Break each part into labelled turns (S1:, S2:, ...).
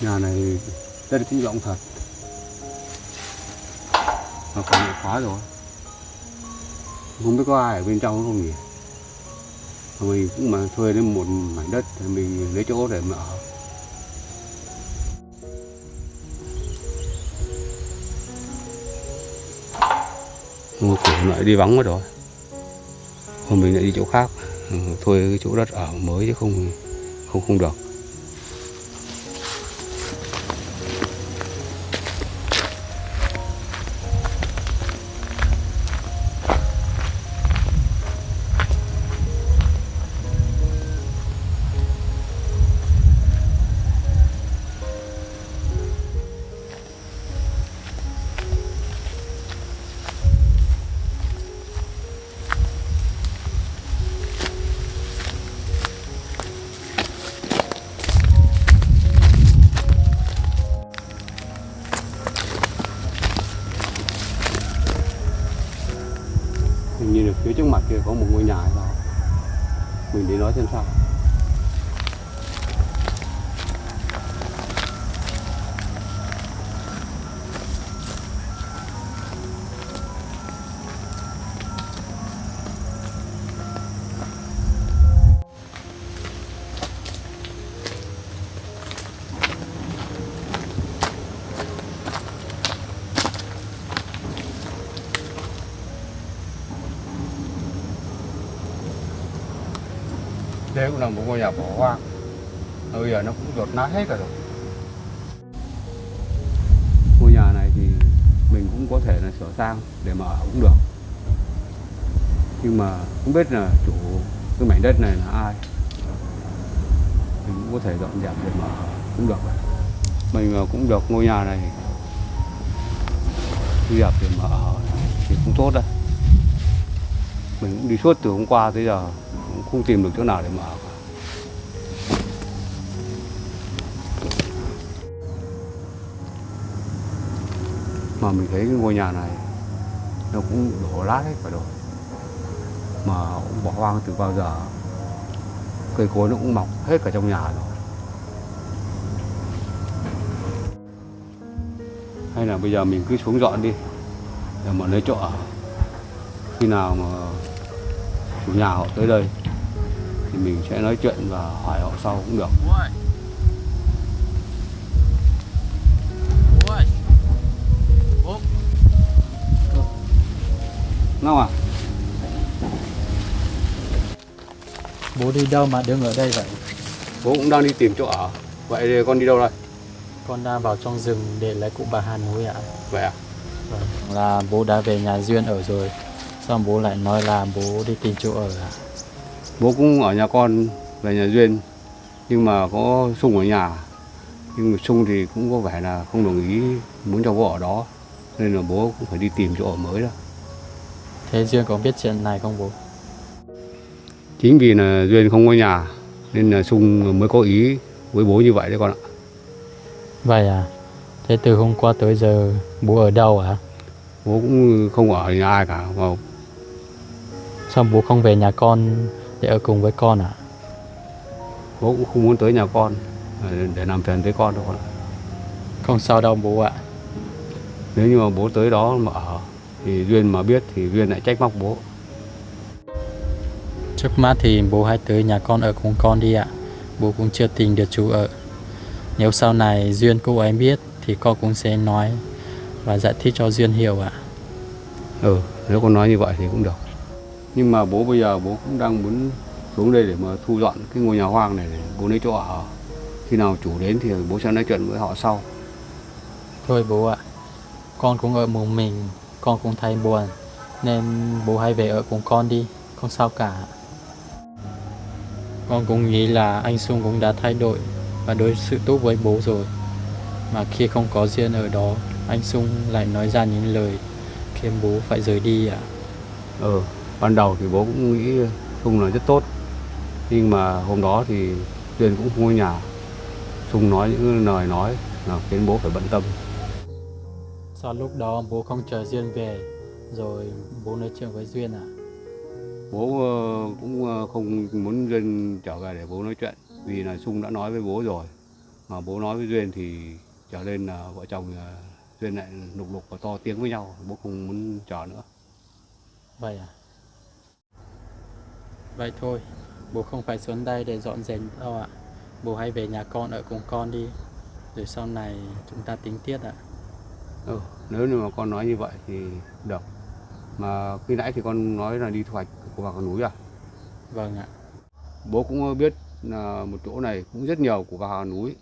S1: Nhà này đất cũng rộng thật, mà cửa bị khóa rồi, không biết có ai ở bên trong không nhỉ. Mà mình cũng mà thuê đến một mảnh đất thì mình lấy chỗ để mà ở. Ngôi cửa lại đi vắng mất rồi, còn mình lại đi chỗ khác, thuê cái chỗ đất ở mới chứ không được. Mình nhìn được phía trước mặt kia có một ngôi nhà hay sao, mình đi nói xem sao. Đây cũng là một ngôi nhà bỏ hoang, bây giờ nó cũng dột nát hết cả rồi. Ngôi nhà này thì mình cũng có thể là sửa sang để mà ở cũng được, nhưng mà không biết là chủ cái mảnh đất này là ai. Mình cũng có thể dọn dẹp để mà ở cũng được. Mình mà cũng được ngôi nhà này thu nhập để mà ở thì cũng tốt đấy. Mình cũng đi suốt từ hôm qua tới giờ cũng không tìm được chỗ nào để mà ở cả. Mà mình thấy cái ngôi nhà này nó cũng đổ lát hết cả rồi, mà cũng bỏ hoang từ bao giờ. Cây cối nó cũng mọc hết cả trong nhà rồi. Hay là bây giờ mình cứ xuống dọn đi để mà lấy chỗ ở. Khi nào mà chủ nhà họ tới đây thì mình sẽ nói chuyện và hỏi họ sau cũng được. Ngọc à?
S2: Bố đi đâu mà đứng ở đây vậy?
S1: Bố cũng đang đi tìm chỗ ở. Vậy thì con đi đâu đây?
S2: Con đang vào trong rừng để lấy cụ bà Hà Nội ạ.
S1: Vậy à?
S2: Vâng. Là bố đã về nhà Duyên ở rồi, xong bố lại nói là bố đi tìm chỗ ở ạ.
S1: Bố cũng ở nhà con về nhà Duyên, nhưng mà có Sung ở nhà. Nhưng mà Sung thì cũng có vẻ là không đồng ý muốn cho bố ở đó, nên là bố cũng phải đi tìm chỗ ở mới đó.
S2: Thế Duyên có biết chuyện này không bố?
S1: Chính vì là Duyên không có nhà nên là Sung mới có ý với bố như vậy đấy con ạ.
S2: Vậy à? Thế từ hôm qua tới giờ bố ở đâu ạ?
S1: Bố cũng không ở nhà ai cả.
S2: Sao bố không về nhà con để ở cùng với con ạ?
S1: Bố cũng không muốn tới nhà con để làm phiền tới con đâu con ạ.
S2: Không sao đâu bố ạ.
S1: Nếu như mà bố tới đó mà ở thì Duyên mà biết thì Duyên lại trách móc bố.
S2: Trước mắt thì bố hãy tới nhà con ở cùng con đi ạ. Bố cũng chưa tìm được chỗ ở. Nếu sau này Duyên cô ấy biết thì con cũng sẽ nói và giải thích cho Duyên hiểu ạ.
S1: Nếu con nói như vậy thì cũng được. Nhưng mà bố bây giờ bố cũng đang muốn xuống đây để mà thu dọn cái ngôi nhà hoang này để bố lấy chỗ ở. Khi nào chủ đến thì bố sẽ nói chuyện với họ sau.
S2: Thôi bố ạ, con cũng ở một mình, con cũng thấy buồn, nên bố hãy về ở cùng con đi, không sao cả. Con cũng nghĩ là anh Sung cũng đã thay đổi và đối xử tốt với bố rồi. Mà khi không có Duyên ở đó, anh Sung lại nói ra những lời khiến bố phải rời đi ạ.
S1: Ban đầu thì bố cũng nghĩ Sung là rất tốt. Nhưng mà hôm đó thì Duyên cũng không có nhà. Sung nói những lời nói là khiến bố phải bận tâm.
S2: Sau lúc đó bố không chờ Duyên về, rồi bố nói chuyện với Duyên ạ.
S1: Bố cũng không muốn Duyên trở về để bố nói chuyện, vì là Sung đã nói với bố rồi Mà bố nói với Duyên thì trở lên là vợ chồng Duyên lại lục đục và to tiếng với nhau, bố không muốn chờ nữa.
S2: Vậy à? Vậy thôi, bố không phải xuống đây để dọn dẹp đâu ạ. Bố hãy về nhà con ở cùng con đi, rồi sau này chúng ta tính tiếp ạ.
S1: Nếu như mà con nói như vậy thì được. Mà khi nãy thì con nói là đi thu hoạch của bà con núi à?
S2: Vâng ạ.
S1: Bố cũng biết là một chỗ này cũng rất nhiều của bà con núi.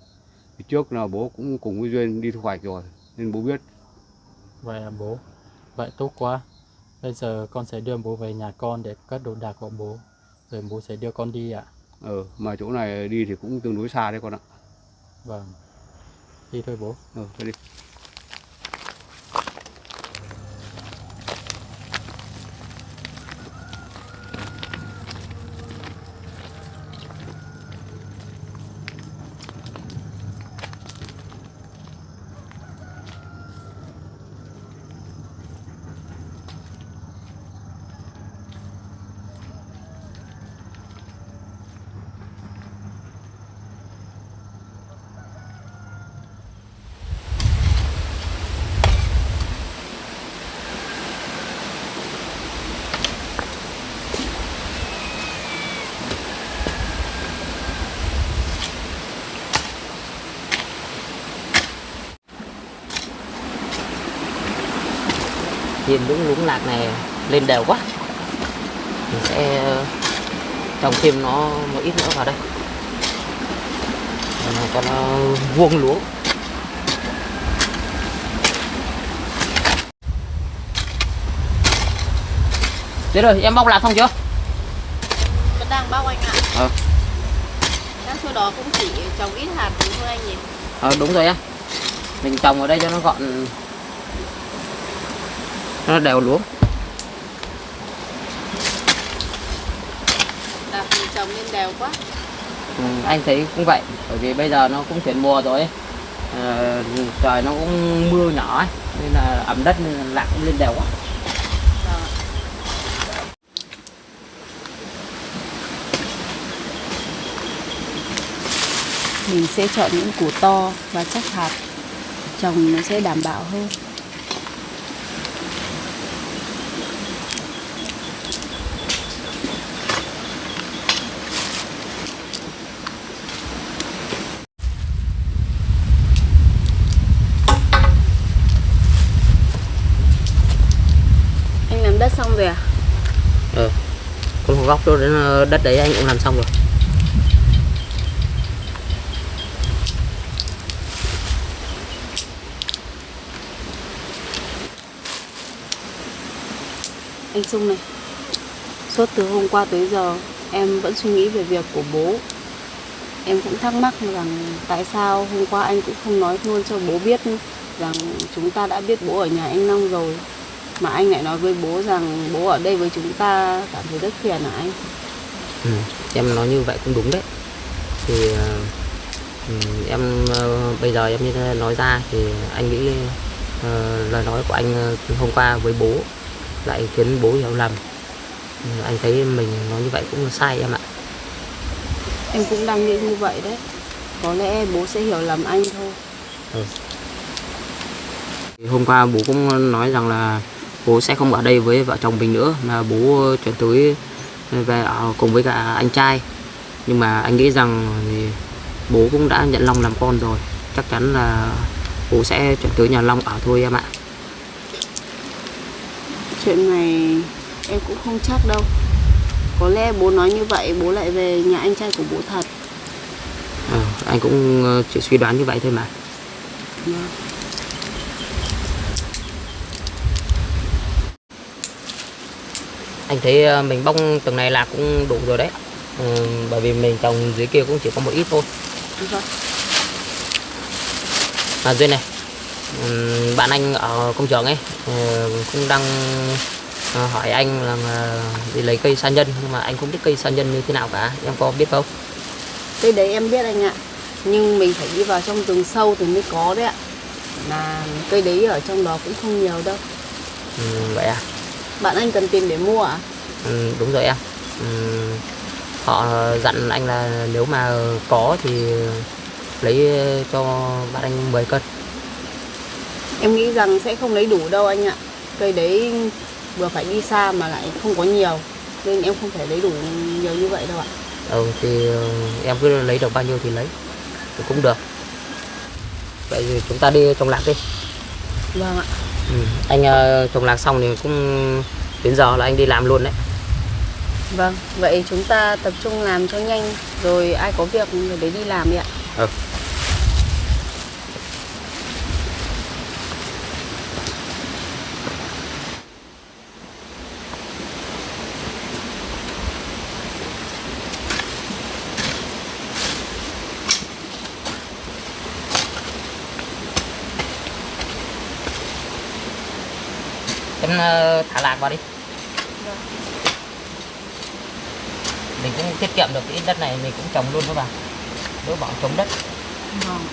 S1: Thì trước là bố cũng cùng với Duyên đi thu hoạch rồi, nên bố biết.
S2: Vậy à bố? Vậy tốt quá. Bây giờ con sẽ đưa bố về nhà con để cất đồ đạc của bố, rồi bố sẽ đưa con đi ạ.
S1: Mà chỗ này đi thì cũng tương đối xa đấy con ạ.
S2: Vâng. Đi thôi bố.
S1: Thôi đi.
S3: Nhìn đúng luống lạc này lên đều quá, mình sẽ trồng thêm nó một ít nữa vào đây cho nó vuông luống. Thế rồi em bóc lạc xong chưa?
S4: Vẫn đang bóc anh ạ. Các chỗ đó cũng chỉ trồng ít hạt thôi anh nhỉ?
S3: Đúng rồi em, mình trồng ở đây cho nó gọn, nó đều luống.
S4: Đạp mình trồng lên đều quá.
S3: Anh thấy cũng vậy, bởi vì bây giờ nó cũng chuyển mùa rồi ấy. Trời nó cũng mưa nhỏ ấy, nên là ẩm đất nên là lạc cũng lên đều quá.
S4: Mình sẽ chọn những củ to và chắc hạt, trồng nó sẽ đảm bảo hơn. Anh làm đất xong rồi à?
S3: Còn một góc đó đến đất đấy anh cũng làm xong rồi.
S4: Anh Sung này, suốt từ hôm qua tới giờ em vẫn suy nghĩ về việc của bố. Em cũng thắc mắc rằng tại sao hôm qua anh cũng không nói luôn cho bố biết rằng chúng ta đã biết bố ở nhà anh Long rồi, mà anh lại nói với bố rằng bố ở đây với chúng ta cảm thấy rất phiền hả anh?
S3: Em nói như vậy cũng đúng đấy. Thì em bây giờ em như nói ra thì anh nghĩ lời nói của anh hôm qua với bố lại khiến bố hiểu lầm. Anh thấy mình nói như vậy cũng sai em ạ.
S4: Em cũng đang nghĩ như vậy đấy. Có lẽ bố sẽ hiểu lầm anh thôi.
S3: Hôm qua bố cũng nói rằng là bố sẽ không ở đây với vợ chồng mình nữa, mà bố chuyển tới về ở cùng với cả anh trai. Nhưng mà anh nghĩ rằng thì bố cũng đã nhận Long làm con rồi, chắc chắn là bố sẽ chuyển tới nhà Long ở thôi em ạ.
S4: Chuyện này em cũng không chắc đâu. Có lẽ bố nói như vậy bố lại về nhà anh trai của bố thật.
S3: Anh cũng chỉ suy đoán như vậy thôi mà. Anh thấy mình bóc từng này lạc cũng đủ rồi đấy. Bởi vì mình trồng dưới kia cũng chỉ có một ít thôi. Mà Duyên này, bạn anh ở công trường ấy cũng đang hỏi anh là đi lấy cây sa nhân, nhưng mà anh không biết cây sa nhân như thế nào cả, em có biết không?
S4: Cây đấy em biết anh ạ, nhưng mình phải đi vào trong rừng sâu thì mới có đấy ạ. Mà cây đấy ở trong đó cũng không nhiều đâu.
S3: Vậy à?
S4: Bạn anh cần tiền để mua à?
S3: Đúng rồi em. Họ dặn anh là nếu mà có thì lấy cho bạn anh 10 cân.
S4: Em nghĩ rằng sẽ không lấy đủ đâu anh ạ. Cây đấy vừa phải đi xa mà lại không có nhiều, nên em không thể lấy đủ nhiều như vậy đâu ạ.
S3: Thì em cứ lấy được bao nhiêu thì lấy thì cũng được. Vậy thì chúng ta đi trồng lạc đi.
S4: Vâng ạ.
S3: Anh trồng lạc xong thì cũng đến giờ là anh đi làm luôn đấy.
S4: Vâng, vậy chúng ta tập trung làm cho nhanh, rồi ai có việc người đấy đi làm đi ạ.
S3: Em thả lạc vào đi.
S4: Vâng.
S3: Mình cũng tiết kiệm được cái ít đất này, mình cũng trồng luôn các bạn, đỡ bỏ trống đất.
S4: Vâng.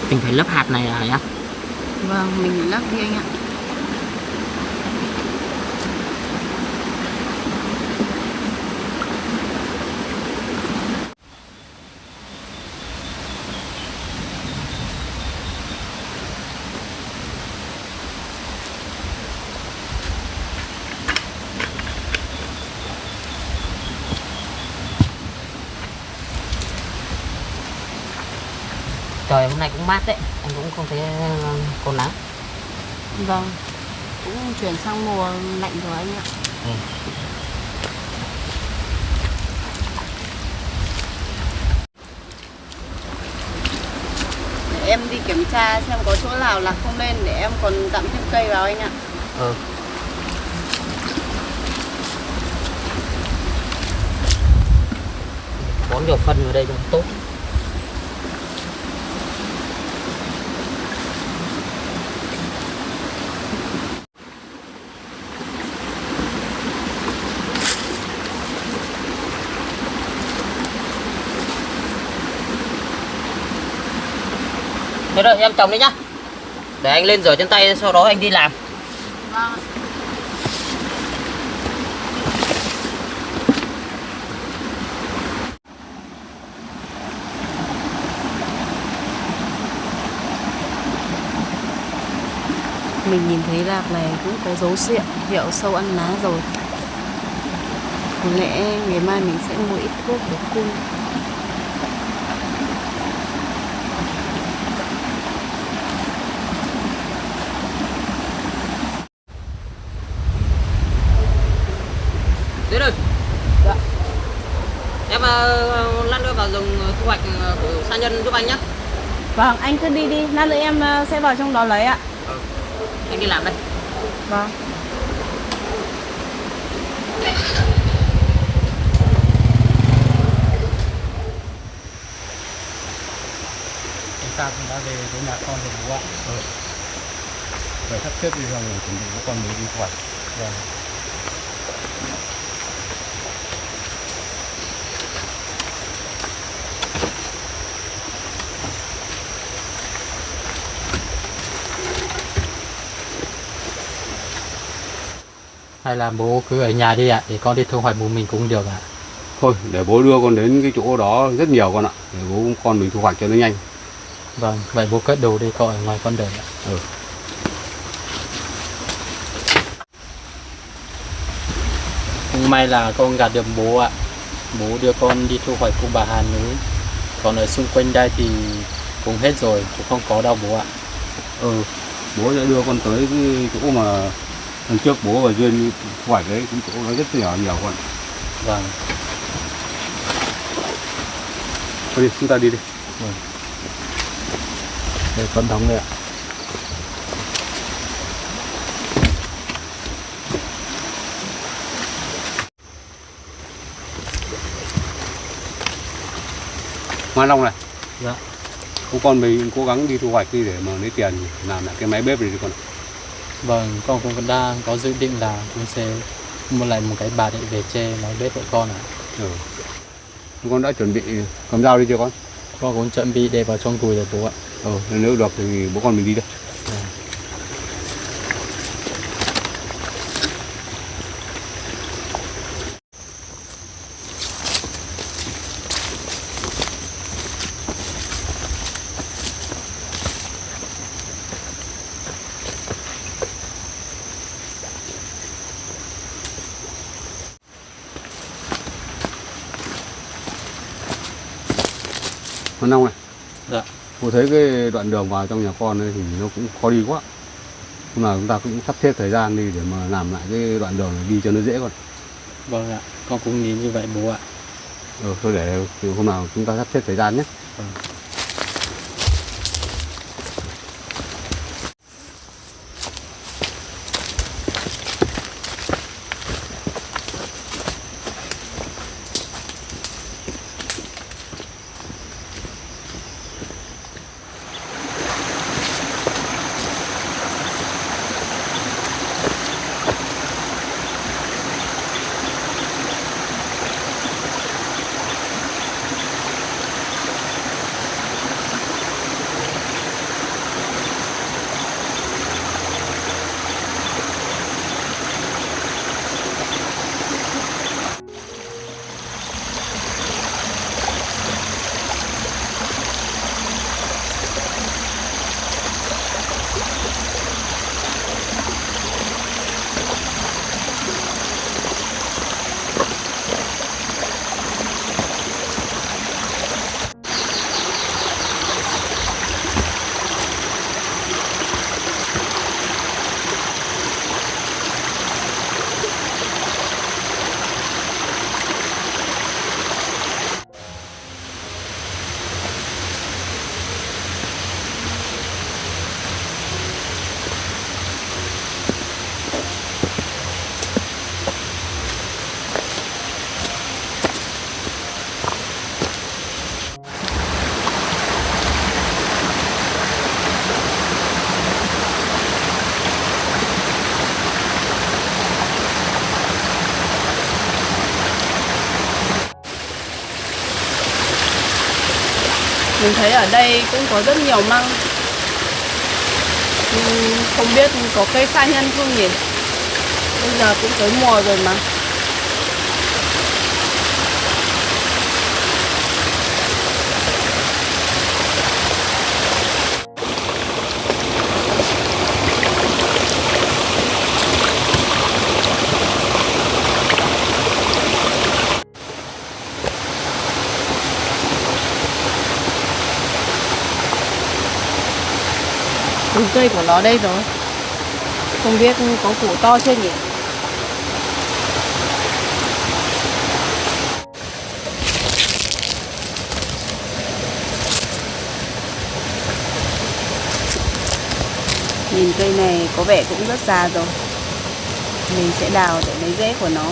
S3: Mình phải lấp hạt này à nhá.
S4: Vâng, mình lắc đi anh ạ.
S3: Trời hôm nay cũng mát đấy, anh cũng không thấy có nắng.
S4: Vâng, cũng chuyển sang mùa lạnh rồi anh ạ. Để em đi kiểm tra xem có chỗ nào lạc không lên để em còn dặm thêm cây vào anh ạ.
S3: Bón nhiều phân vào đây cho tốt. Thế rồi em trồng đi nhá. Để anh lên rửa chân tay sau đó anh đi làm.
S4: Vâng. Mình nhìn thấy lạc này cũng có dấu hiệu sâu ăn lá rồi. Có lẽ ngày mai mình sẽ mua ít thuốc để phun.
S3: Đến rồi.
S4: Dạ.
S3: Em lát nữa vào rừng thu hoạch của sa nhân giúp anh nhé.
S4: Vâng, anh cứ đi đi, lát nữa em sẽ vào trong đó lấy ạ.
S3: Anh đi làm đây.
S4: Vâng.
S1: Chúng ta cũng đã về với nhà con rồi bố ạ. Vậy sắp xếp đi rồi chuẩn bị bố con mới đi thu hoạch. Vâng.
S2: Hay là bố cứ ở nhà đi ạ, để con đi thu hoạch một mình cũng được ạ.
S1: Thôi để bố đưa con đến cái chỗ đó rất nhiều con ạ. Để bố con mình thu hoạch cho nó nhanh.
S2: Vâng, vậy bố cất đồ đi, con ở ngoài con đợi ạ. Cũng may là con gặp được bố ạ. Bố đưa con đi thu hoạch cùng bà Hà Núi. Còn ở xung quanh đây thì cũng hết rồi, cũng không có đâu bố ạ.
S1: Bố sẽ đưa con tới cái chỗ mà lần trước bố và Duyên thu hoạch đấy, cũng chỗ nó rất nhiều con.
S2: Vâng.
S1: Thôi đi, chúng ta đi đi.
S2: Để con đóng đây ạ.
S1: Hoa Long này.
S2: Dạ.
S1: Bố con mình cố gắng đi thu hoạch đi để mà lấy tiền làm lại cái máy bếp này đi con.
S2: Vâng, con cũng đang có dự định là cũng sẽ mua lại một cái bạt để về che máy bếp của con ạ.
S1: Con đã chuẩn bị cầm dao đi chưa con?
S2: Con cũng chuẩn bị để vào trong túi rồi bố ạ.
S1: Nếu được thì bố con mình đi đây. Con Long này.
S2: Dạ.
S1: Cô thấy cái đoạn đường vào trong nhà con ấy thì nó cũng khó đi quá. Hôm nào chúng ta cũng sắp xếp thời gian đi để mà làm lại cái đoạn đường này đi cho nó dễ con.
S2: Vâng ạ, con cũng nghĩ như vậy bố ạ.
S1: Thôi để hôm nào chúng ta sắp xếp thời gian nhé.
S2: Vâng.
S4: Mình thấy ở đây cũng có rất nhiều măng. Không biết có cây sa nhân không nhỉ? Bây giờ cũng tới mùa rồi mà. Cây của nó đây rồi. Không biết có củ to chưa nhỉ? Nhìn cây này có vẻ cũng rất già rồi. Mình sẽ đào để lấy rễ của nó.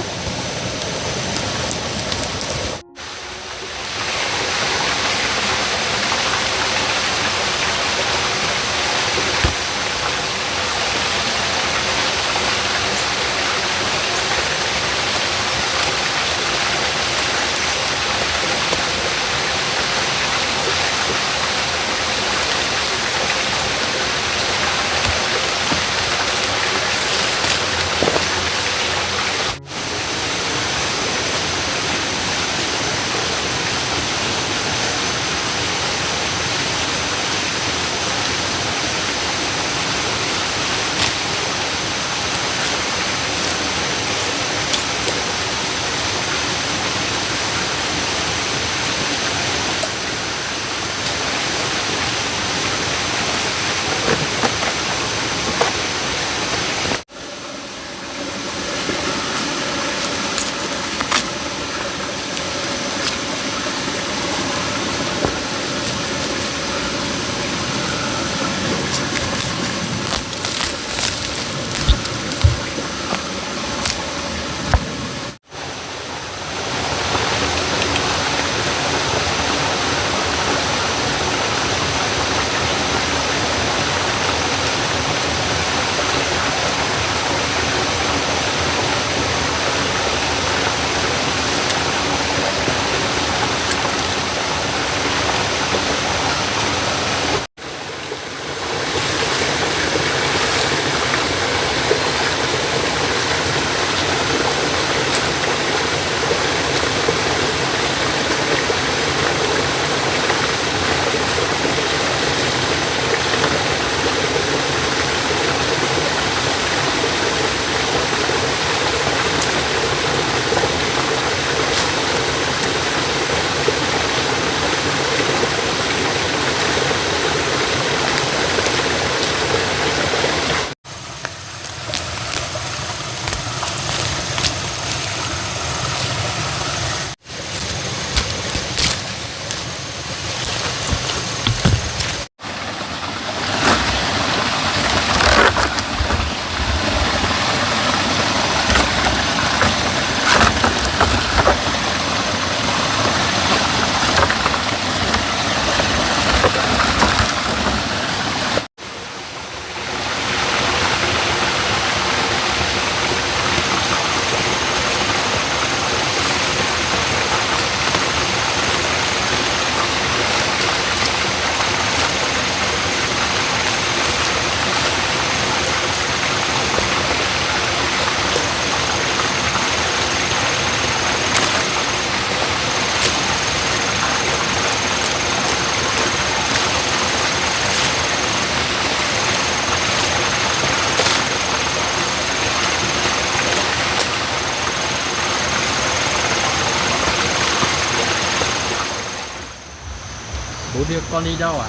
S2: đưa con đi đâu ạ?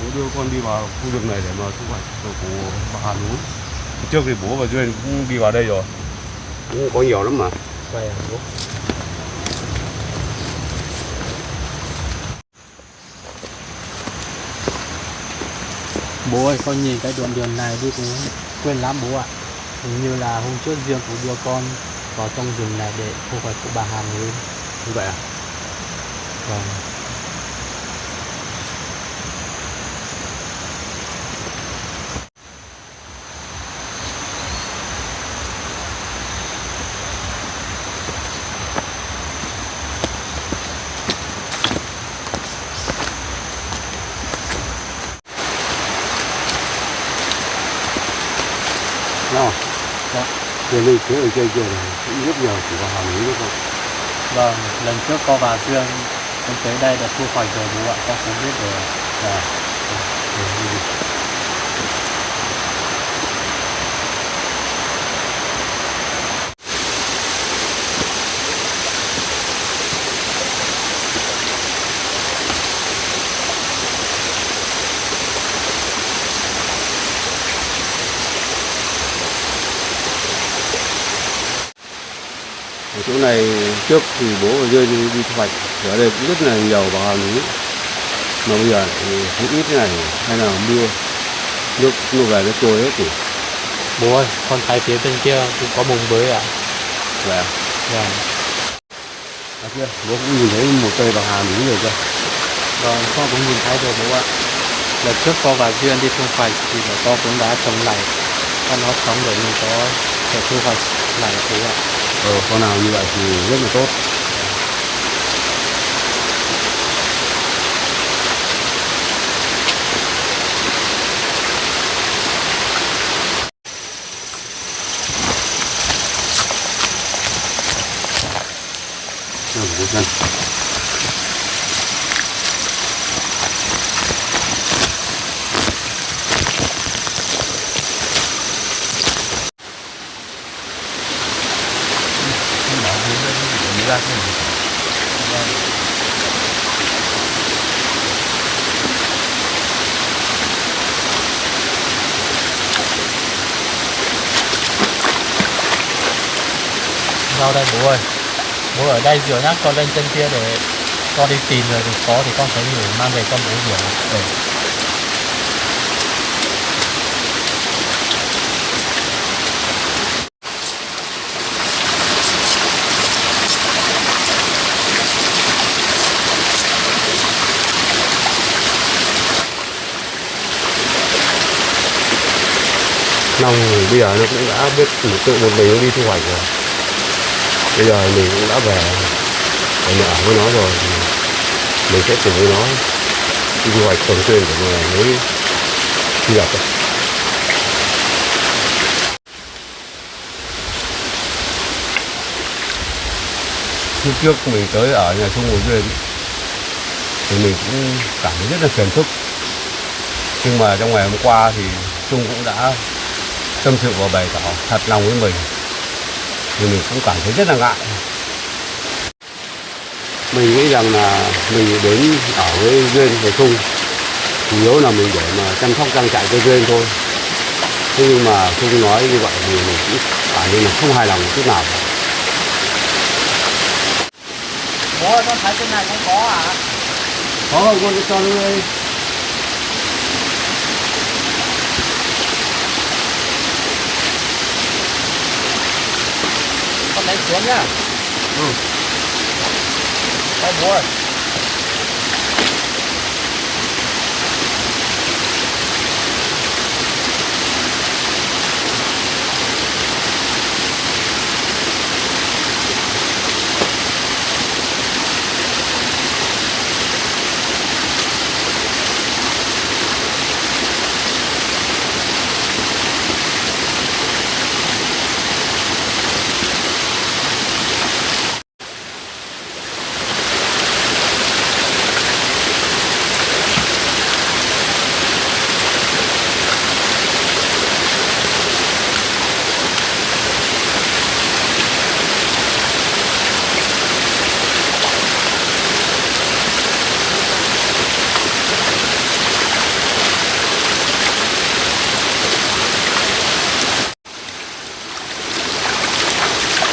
S1: Bố đưa con đi vào khu vực này để mà thu hoạch của bà Hà Núi. Trước thì bố và Duyên cũng đi vào đây rồi, cũng có nhiều lắm mà.
S2: Vậy à bố? Bố ơi, con nhìn cái đoạn đường này đi cũng quên lắm bố ạ. Hình như là hôm trước Duyên cũng đưa con vào trong rừng này để thu hoạch của bà Hà Núi.
S1: Như vậy à?
S2: Vâng.
S1: Nào,
S2: Dạ.
S1: Duyên đi phía ở trên kia này cũng rất nhiều của bà Hà Núi nữa không?
S2: Vâng, lần trước con và Duyên con tới đây đã thu hoạch rồi bố ạ, con cũng biết rồi.
S1: À, đi đi. Ở chỗ này trước thì bố và Duyên đi thu hoạch, ở đây cũng rất là nhiều bà Hà Núi. Mà bây giờ thì cũng ít thế này, hay là mưa, nước về nó trôi hết thì
S2: Bố ơi, con thấy phía bên kia cũng có bùng bới ạ.
S1: về.
S2: Vâng.
S1: À kia, bố cũng nhìn thấy một cây bà Hà Núi rồi cơ.
S2: Vâng, con cũng nhìn thấy rồi bố ạ. Lần trước con và Duyên đi thu hoạch thì là con cũng đã trồng lại. Con nó sống để mình có thể thu hoạch lại bố ạ.
S1: Con nào như vậy thì rất là tốt. Nào, bố xem.
S2: Rau đây bố ơi. Bố ở đây rửa nhá, con lên trên kia để con đi tìm rồi thì có thì con thấy nhiều mang về con bố rửa.
S1: Long thì bây giờ nó cũng đã biết tự một mình nó đi thu hoạch rồi. Bây giờ mình cũng đã về ở với nó rồi thì mình sẽ cùng với nó đi thu hoạch thường xuyên để mà lấy thu nhập. Lúc trước mình tới ở nhà Trung Ngồi Duyên thì mình cũng cảm thấy rất là phiền phức, nhưng mà trong ngày hôm qua thì Trung cũng đã tâm sự và bày tỏ thật lòng với mình thì mình cũng cảm thấy rất là ngại. Mình nghĩ rằng là mình đến ở với Duyên và Trung chủ yếu là mình để mà chăm sóc trang trại cho Duyên thôi. Thế nhưng mà Trung nói như vậy thì mình cũng cảm thấy là không hài lòng một chút nào.
S2: Bố ơi, con thấy trên này cũng có à?
S1: Có không, con cho nó đây.
S2: Con lấy xuống nhá.
S1: Ừ.
S2: Đây bố ơi.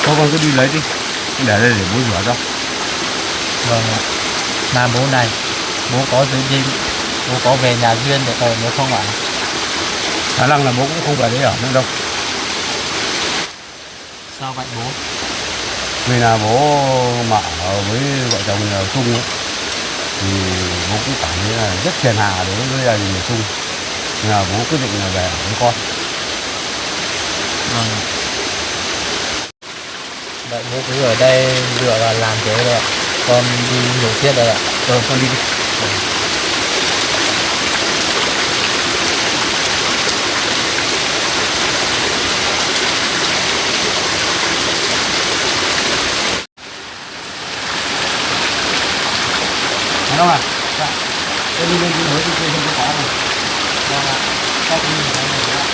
S1: Thôi con cứ đi lấy đi, để đây để bố rửa cho.
S2: Vâng ạ. Mà bố này, bố có dự định, bố có về nhà Duyên để ở nữa không ạ?
S1: Khả năng là bố cũng không về đấy ở nữa đâu.
S2: Sao vậy bố?
S1: Vì là bố mà ở với vợ chồng nhà Trung ấy, thì bố cũng cảm thấy là rất phiền hà đối với gia đình nhà Trung. Nên là bố quyết định là về ở với con.
S2: Vâng. Vậy bố cứ ở đây dựa vào làm thế đây ạ. Con đi nhổ tiết đây ạ.
S1: Con đi đi. Thấy không ạ? Dạ. Tôi đi lên cái mới thì không có này.
S2: Vâng ạ. Con nhìn thấy này ạ.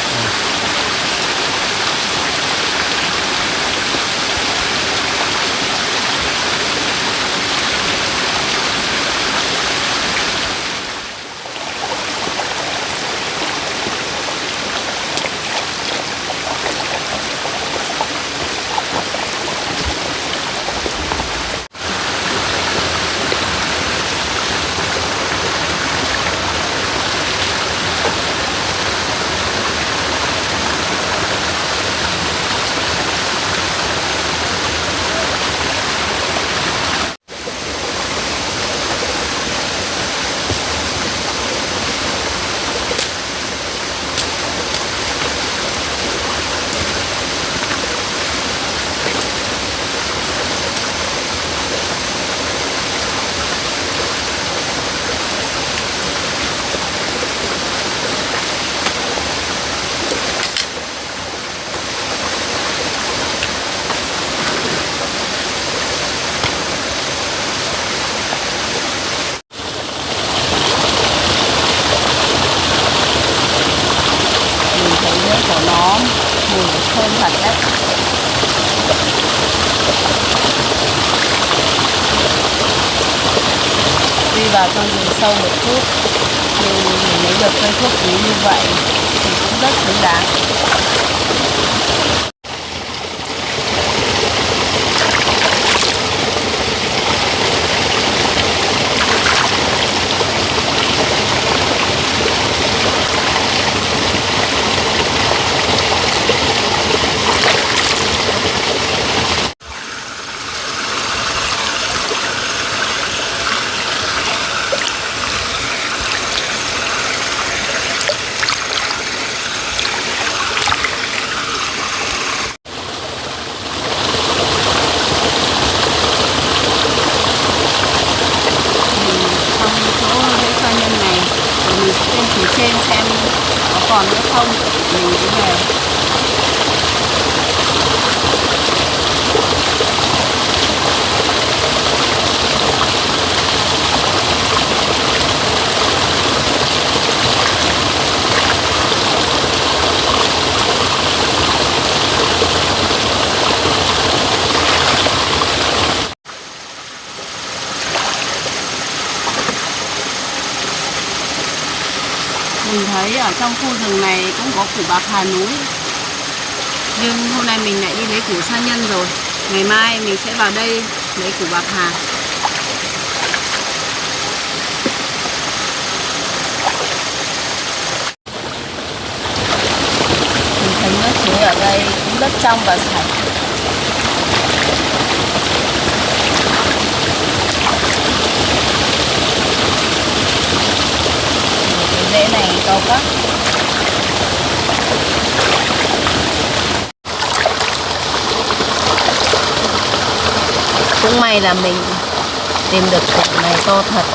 S4: Mình thấy nước của nó mùi thơm thật đấy. Tuy vào trong rừng sâu một chút nhưng mình lấy được cây thuốc quý như vậy thì cũng rất xứng đáng. Trong chỗ lễ sa nhân này thì mình sẽ lên phía trên xem có còn nữa không mình mới về. Mình thấy ở trong khu rừng này cũng có củ bạc hà núi. Nhưng hôm nay mình lại đi lấy củ sa nhân rồi. Ngày mai mình sẽ vào đây lấy củ bạc hà. Mình thấy nước suối ở đây cũng rất trong và sạch. Cái rễ này to quá. Cũng may là mình tìm được củ này to thật,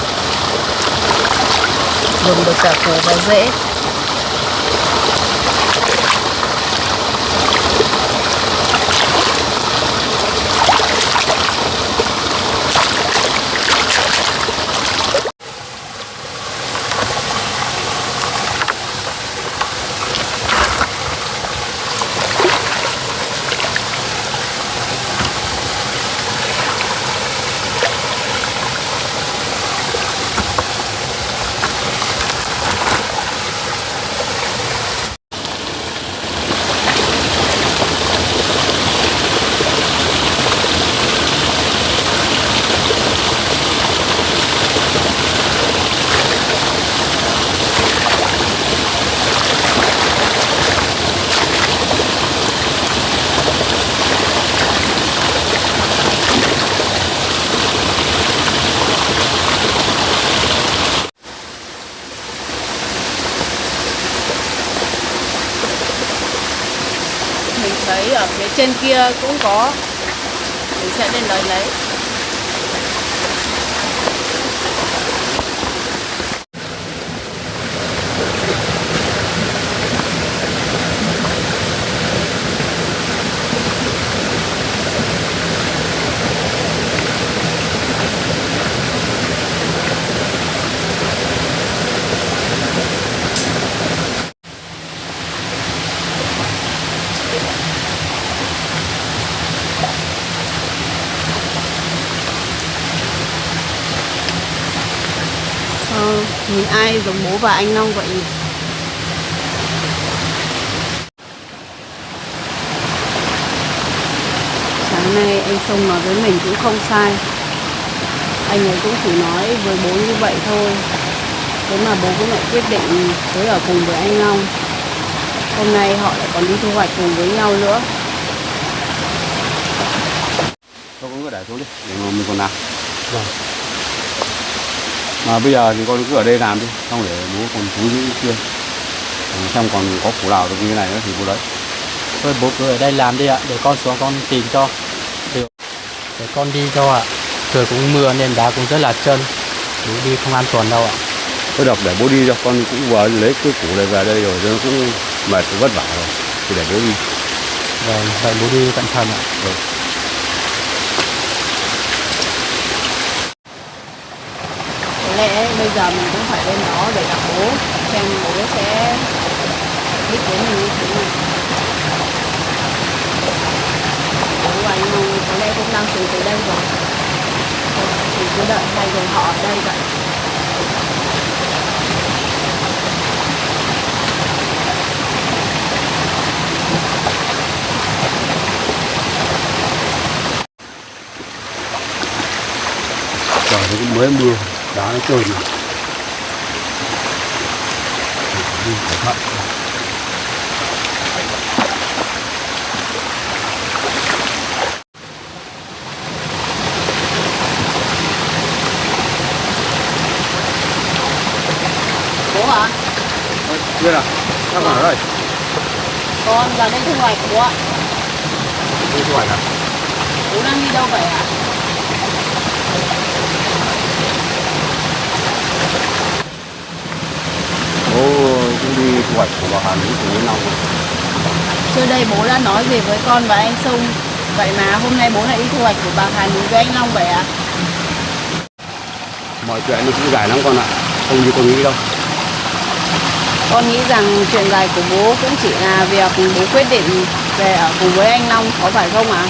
S4: dùng được cả củ và rễ. lấy, ở phía trên kia cũng có. Mình sẽ lên đấy lấy. Nhìn ai giống bố và anh Long vậy nhỉ? Sáng nay anh Sông nói với mình cũng không sai. Anh ấy cũng chỉ nói với bố như vậy thôi. Thế mà bố cũng lại quyết định tới ở cùng với anh Long. Hôm nay họ lại còn đi thu hoạch cùng với nhau nữa.
S1: Tôi cũng cứ để xuống đi, để mà mình còn làm.
S2: Vâng.
S1: Mà bây giờ thì con cứ ở đây làm đi, xong để bố còn chú giữ kia. Xem còn có củ nào được như thế này nữa thì bố đấy.
S2: Thôi bố cứ ở đây làm đi ạ, để con xuống con tìm cho. Được. Để con đi cho ạ. Trời cũng mưa nên đá cũng rất là trơn. Bố đi không an toàn đâu ạ.
S1: Thôi được, để bố đi cho con cũng vừa lấy cái củ này về đây rồi, nó cũng mệt cũng vất vả rồi. Thì để bố đi.
S2: Vâng, vậy bố đi cẩn thận ạ.
S1: Được.
S4: Có lẽ bây giờ mình cũng phải lên đó để gặp bố, xem bố sẽ biết đến mình như thế nào. Bố và anh Long có lẽ cũng đang xuống tới đây rồi. Thì cứ đợi hai người họ ở đây vậy.
S1: Trời nó cũng mới mưa, đá nó trơn mà. Đi cẩn thận.
S4: Bố hả?
S1: Biết à? Sao còn ở đây?
S4: Con vào đây thu hoạch bố ạ.
S1: Đi thu hoạch à?
S4: Bố đang đi đâu vậy ạ?
S1: Bố cũng đi thu hoạch của bà Hà Mỹ cùng với Long rồi.
S4: Trước đây bố đã nói gì với con và anh Sung. Vậy mà hôm nay bố lại đi thu hoạch của bà Hà Núi với anh Long vậy ạ?
S1: Mọi chuyện nó cũng dài lắm con ạ, không như con nghĩ đâu.
S4: Con nghĩ rằng chuyện dài của bố cũng chỉ là việc bố quyết định về ở cùng với anh Long, có phải không ạ?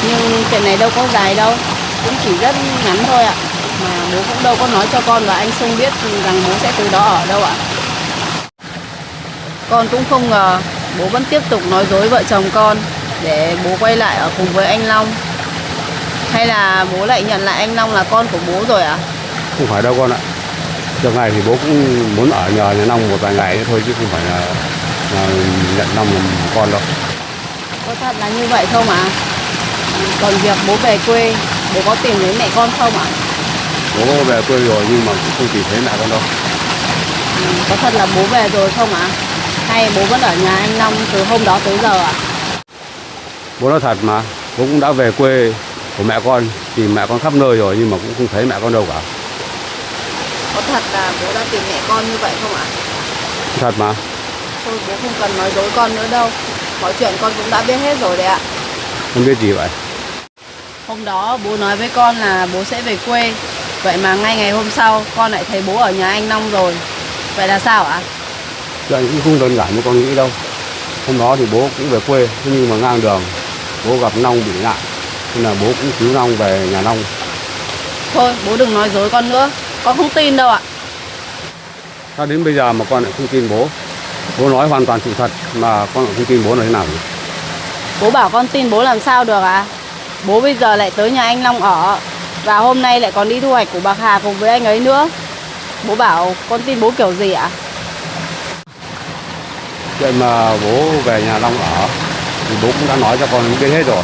S4: Nhưng chuyện này đâu có dài đâu, cũng chỉ rất ngắn thôi ạ. Mà bố cũng đâu có nói cho con và anh Sung biết rằng bố sẽ từ đó ở đâu ạ. Con cũng không ngờ bố vẫn tiếp tục nói dối vợ chồng con để bố quay lại ở cùng với anh Long. Hay là bố lại nhận lại anh Long là con của bố rồi ạ?
S1: Không phải đâu con ạ. Trước này thì bố cũng muốn ở nhờ nhà Long một vài ngày thôi chứ không phải là nhận Long làm con đâu.
S4: Có thật là như vậy không ạ? Còn việc bố về quê, bố có tìm thấy mẹ con không ạ?
S1: Bố về quê rồi nhưng mà cũng không tìm thấy mẹ con đâu.
S4: Có thật là bố về rồi không ạ? Hay bố vẫn ở nhà anh Long từ hôm đó tới giờ ạ?
S1: Bố nói thật mà, bố cũng đã về quê của mẹ con, tìm mẹ con khắp nơi rồi nhưng mà cũng không thấy mẹ con đâu cả.
S4: Có thật là bố đã tìm mẹ con như vậy không ạ?
S1: Thật mà.
S4: Thôi bố không cần nói dối con nữa đâu. Mọi chuyện con cũng đã biết hết rồi đấy ạ.
S1: Không biết gì vậy?
S4: Hôm đó bố nói với con là bố sẽ về quê. Vậy mà ngay ngày hôm sau con lại thấy bố ở nhà anh Long rồi. Vậy là sao ạ?
S1: Chuyện cũng không đơn giản như con nghĩ đâu. Hôm đó thì bố cũng về quê, thế nhưng mà ngang đường bố gặp Long bị nạn, nên là bố cũng cứu Long về nhà Long.
S4: Thôi bố đừng nói dối con nữa, con không tin đâu ạ.
S1: Sao đến bây giờ mà con lại không tin bố? Bố nói hoàn toàn sự thật mà con lại không tin bố là thế nào nhỉ?
S4: Bố bảo con tin bố làm sao được ạ? Bố bây giờ lại tới nhà anh Long ở. Và hôm nay lại còn đi thu hoạch của bà Hà cùng với anh ấy nữa. Bố bảo con tin bố kiểu gì ạ?
S1: Chuyện mà bố về nhà Long ở thì bố cũng đã nói cho con biết hết rồi,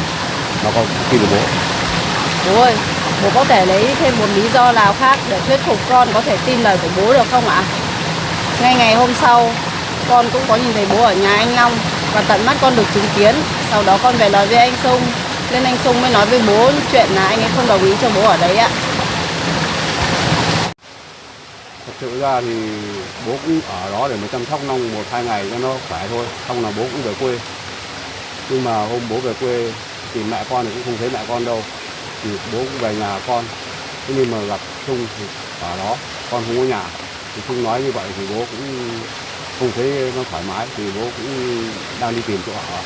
S1: mà con không tin được bố.
S4: Bố ơi, bố có thể lấy thêm một lý do nào khác để thuyết phục con có thể tin lời của bố được không ạ? Ngay ngày hôm sau, con cũng có nhìn thấy bố ở nhà anh Long. và tận mắt con được chứng kiến. Sau đó con về nói với anh Sung, nên anh Sung mới nói với bố chuyện là anh ấy không đồng ý cho bố ở đấy ạ.
S1: Thật sự ra thì bố cũng ở đó để mà chăm sóc Long 1-2 ngày cho nó khỏe thôi, xong là bố cũng về quê. Nhưng mà hôm bố về quê tìm mẹ con thì cũng không thấy mẹ con đâu, thì bố cũng về nhà con. Thế nhưng mà gặp Trung thì ở đó, con không có nhà. Thì Trung nói như vậy thì bố cũng không thấy nó thoải mái, thì bố cũng đang đi tìm chỗ ở.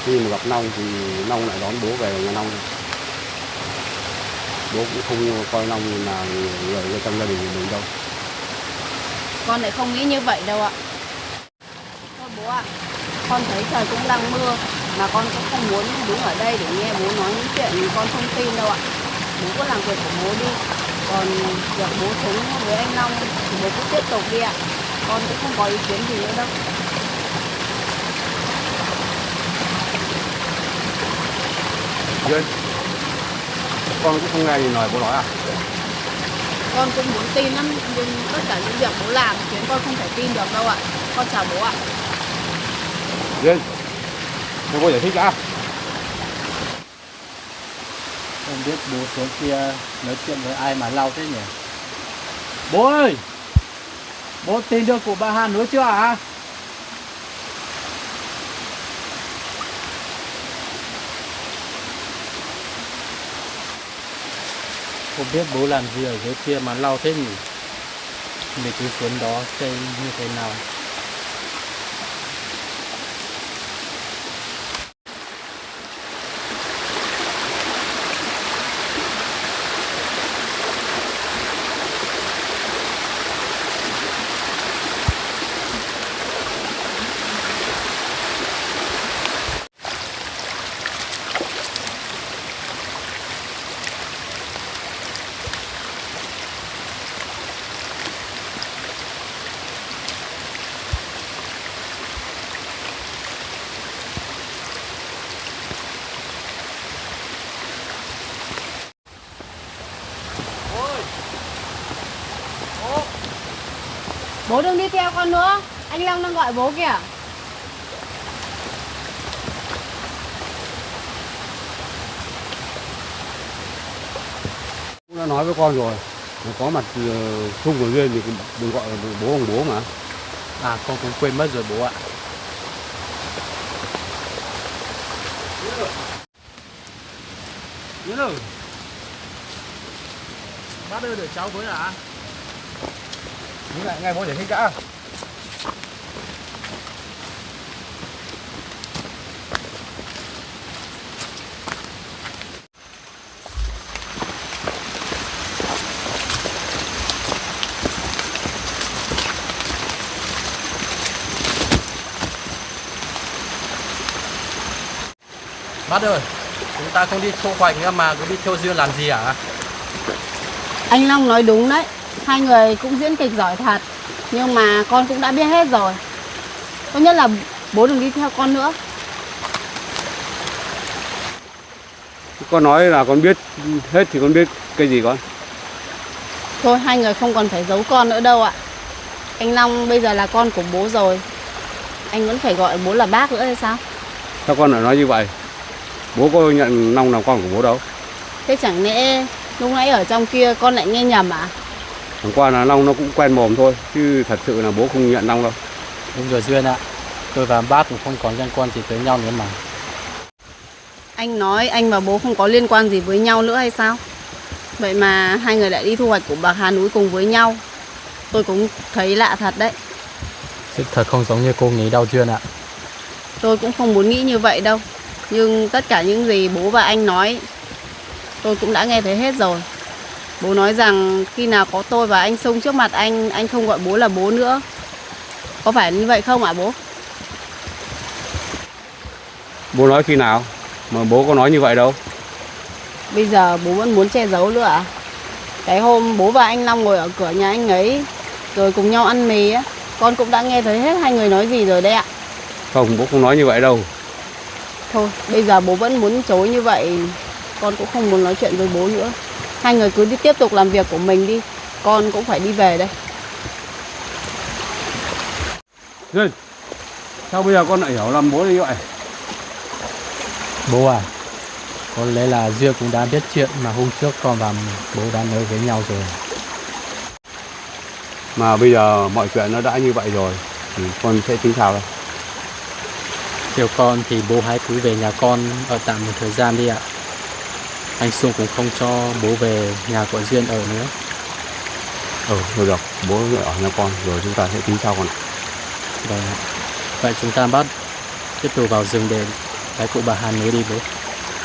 S1: Khi mà gặp Long thì Long lại đón bố về nhà Long. Bố cũng không coi Long là người trong gia đình của mình đâu.
S4: Con lại không nghĩ như vậy đâu ạ. Thôi bố ạ, con thấy trời cũng đang mưa, mà con cũng không muốn đứng ở đây để nghe bố nói những chuyện con không tin đâu ạ. Bố cứ làm việc của bố đi. Còn việc bố sống với anh Long thì bố cứ tiếp tục đi ạ. Con cũng không có ý kiến gì nữa đâu.
S1: Duyên, con cũng không nghe gì lời bố nói à?
S4: Con cũng muốn tin lắm, nhưng tất cả những việc bố làm khiến con không thể tin được đâu ạ. Con chào bố ạ.
S1: Duyên, cho cô giải thích đã.
S2: Không biết bố xuống kia nói chuyện với ai mà lau thế nhỉ? Bố ơi! Bố tin được của bà Hàn nữa chưa ạ? Không biết bố làm gì ở dưới kia mà lau thế nhỉ? Mình cứ xuống đó xem như thế nào.
S4: Bố đừng đi theo con nữa, anh Long đang gọi bố kìa.
S1: Cũng đã nói với con rồi, có mặt Trung và Duyên thì đừng gọi bố bằng bố mà.
S2: À, con cũng quên mất rồi bố ạ.
S1: Duyên ơi!
S2: Bác ơi, đợi cháu với ạ.
S1: Đứng lại nghe bố giải thích đã.
S2: Bác ơi, chúng ta không đi thu hoạch nữa mà cứ đi theo Duyên làm gì ạ?
S4: Anh Long nói đúng đấy, hai người cũng diễn kịch giỏi thật. Nhưng mà con cũng đã biết hết rồi. Tốt nhất là bố đừng đi theo con nữa.
S1: Con nói là con biết hết thì con biết cái gì con?
S4: Thôi hai người không còn phải giấu con nữa đâu ạ. Anh Long bây giờ là con của bố rồi. Anh vẫn phải gọi bố là bác nữa hay sao?
S1: Sao con lại nói như vậy? Bố có nhận Long làm con của bố đâu.
S4: Thế chẳng lẽ lúc nãy ở trong kia con lại nghe nhầm à?
S1: Chẳng qua là Long nó cũng quen mồm thôi, chứ thật sự là bố không nhận Long đâu.
S2: Đúng rồi Duyên ạ. Tôi và bác cũng không còn liên quan gì tới nhau nữa mà.
S4: Anh nói anh và bố không có liên quan gì với nhau nữa hay sao? Vậy mà hai người lại đi thu hoạch của bạc Hà núi cùng với nhau. Tôi cũng thấy lạ thật đấy.
S2: Sự thật không giống như cô nghĩ đâu Duyên ạ.
S4: Tôi cũng không muốn nghĩ như vậy đâu. Nhưng tất cả những gì bố và anh nói tôi cũng đã nghe thấy hết rồi. Bố nói rằng khi nào có tôi và anh Sung trước mặt anh không gọi bố là bố nữa. Có phải như vậy không ạ bố?
S1: Bố nói khi nào? Mà bố có nói như vậy đâu.
S4: Bây giờ bố vẫn muốn che giấu nữa à? Cái hôm bố và anh Long ngồi ở cửa nhà anh ấy rồi cùng nhau ăn mì á, con cũng đã nghe thấy hết hai người nói gì rồi đấy ạ.
S1: Không, bố không nói như vậy đâu.
S4: Thôi, bây giờ bố vẫn muốn chối như vậy, con cũng không muốn nói chuyện với bố nữa. Hai người cứ đi tiếp tục làm việc của mình đi, con cũng phải đi về đây.
S1: Duyên, Sao bây giờ con lại hiểu lầm bố như vậy?
S2: Bố à, có lẽ là Duyên cũng đã biết chuyện mà hôm trước con và bố đã nói với nhau rồi.
S1: Mà bây giờ mọi chuyện nó đã như vậy rồi thì con sẽ tính sao đây?
S2: Theo con thì bố hãy cứ về nhà con ở tạm một thời gian đi ạ. Anh Xuân cũng không cho bố về nhà của Duyên ở nữa.
S1: Thôi được, bố ở nhà con rồi chúng ta sẽ tính sao con ạ.
S2: Vâng. Vậy chúng ta tiếp tục vào rừng để cái cụ bà Hàn mới đi bố.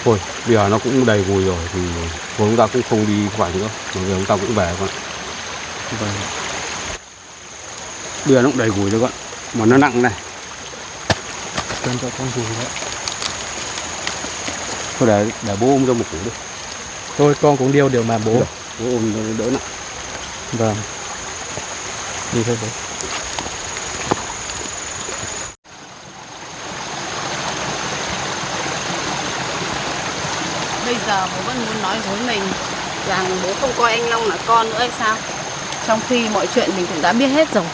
S1: Thôi, bây giờ nó cũng đầy gùi rồi thì chúng ta cũng không đi khỏi nữa. Bây giờ chúng ta cũng về con ạ.
S2: Vâng.
S1: Bây giờ nó cũng đầy gùi rồi con. Mà nó nặng này.
S2: Con cho con gùi đấy.
S1: Thôi để bố ôm cho một củ đi.
S2: Thôi con cũng điêu điều mà bố.
S1: Được, bố ôm đỡ nặng.
S2: Vâng. Đi thôi bố.
S4: Bây giờ bố vẫn muốn nói dối mình rằng bố không coi anh Long là con nữa hay sao? Trong khi mọi chuyện mình cũng đã biết hết rồi.